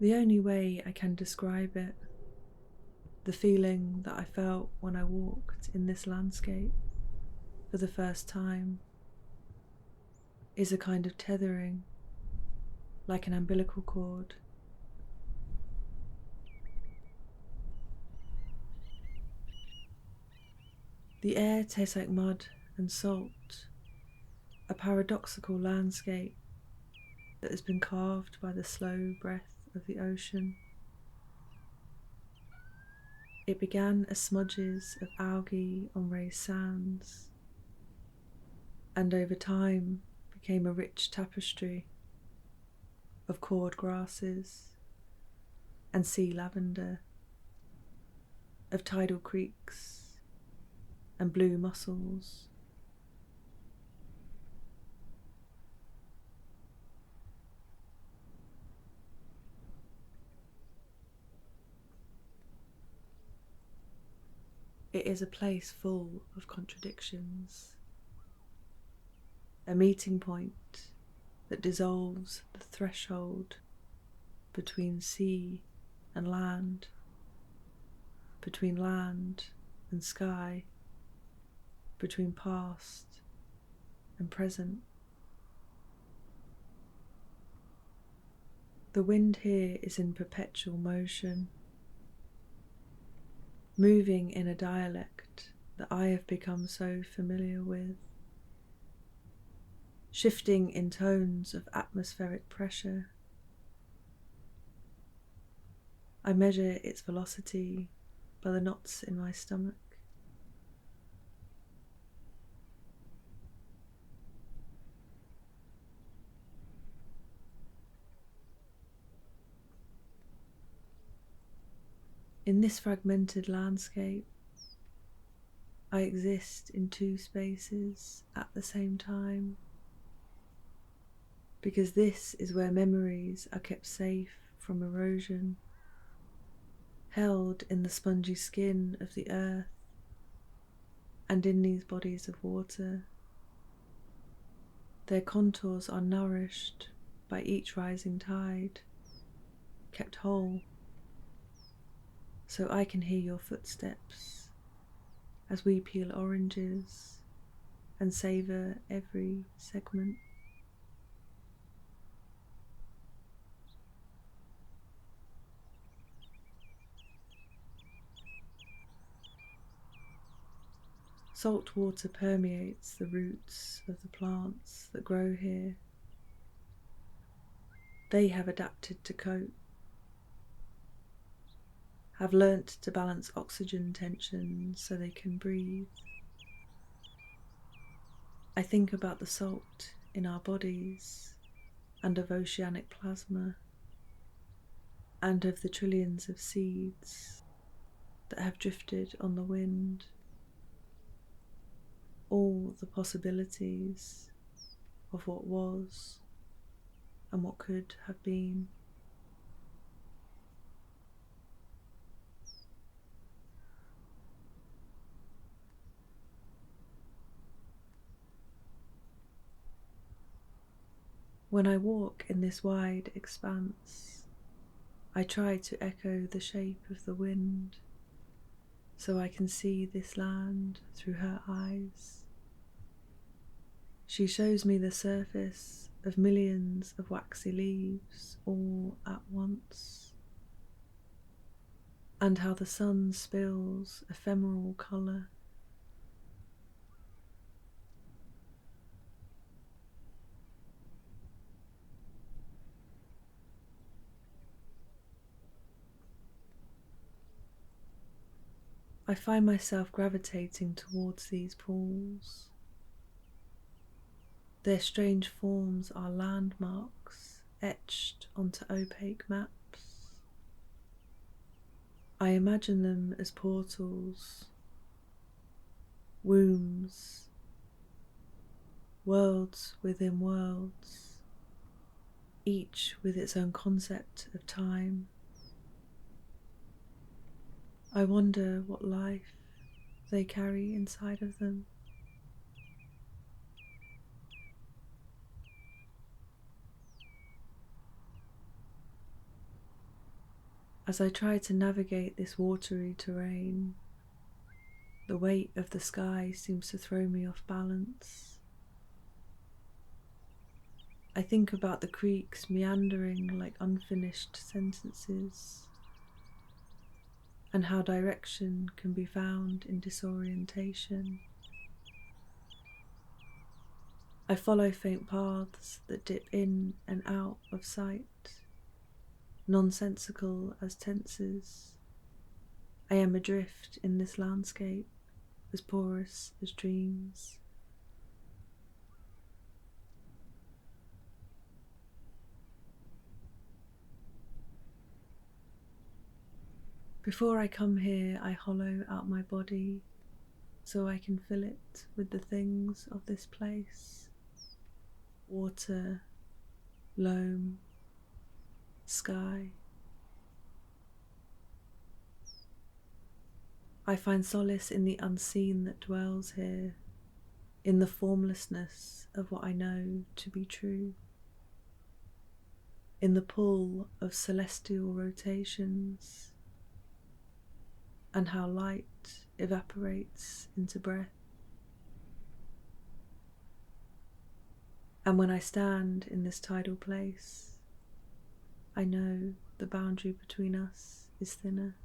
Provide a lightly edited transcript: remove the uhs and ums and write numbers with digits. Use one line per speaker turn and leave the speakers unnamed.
The only way I can describe it, the feeling that I felt when I walked in this landscape for the first time, is a kind of tethering, like an umbilical cord. The air tastes like mud and salt, a paradoxical landscape that has been carved by the slow breath of the ocean. It began as smudges of algae on raised sands, and over time became a rich tapestry of cord grasses and sea lavender, of tidal creeks and blue mussels. It is a place full of contradictions, a meeting point that dissolves the threshold between sea and land, between land and sky, between past and present. The wind here is in perpetual motion, moving in a dialect that I have become so familiar with, shifting in tones of atmospheric pressure. I measure its velocity by the knots in my stomach. In this fragmented landscape, I exist in two spaces at the same time, because this is where memories are kept safe from erosion, held in the spongy skin of the earth and in these bodies of water. Their contours are nourished by each rising tide, kept whole, so I can hear your footsteps as we peel oranges and savour every segment. Salt water permeates the roots of the plants that grow here. They have adapted to cope, have learnt to balance oxygen tension so they can breathe. I think about the salt in our bodies and of oceanic plasma, and of the trillions of seeds that have drifted on the wind. All the possibilities of what was and what could have been. When I walk in this wide expanse, I try to echo the shape of the wind, so I can see this land through her eyes. She shows me the surface of millions of waxy leaves all at once, and how the sun spills ephemeral colour. I find myself gravitating towards these pools. Their strange forms are landmarks etched onto opaque maps. I imagine them as portals, wombs, worlds within worlds, each with its own concept of time. I wonder what life they carry inside of them. As I try to navigate this watery terrain, the weight of the sky seems to throw me off balance. I think about the creeks meandering like unfinished sentences, and how direction can be found in disorientation. I follow faint paths that dip in and out of sight, nonsensical as tenses. I am adrift in this landscape, as porous as dreams. Before I come here, I hollow out my body so I can fill it with the things of this place: water, loam, sky. I find solace in the unseen that dwells here, in the formlessness of what I know to be true, in the pull of celestial rotations, and how light evaporates into breath. And when I stand in this tidal place, I know the boundary between us is thinner.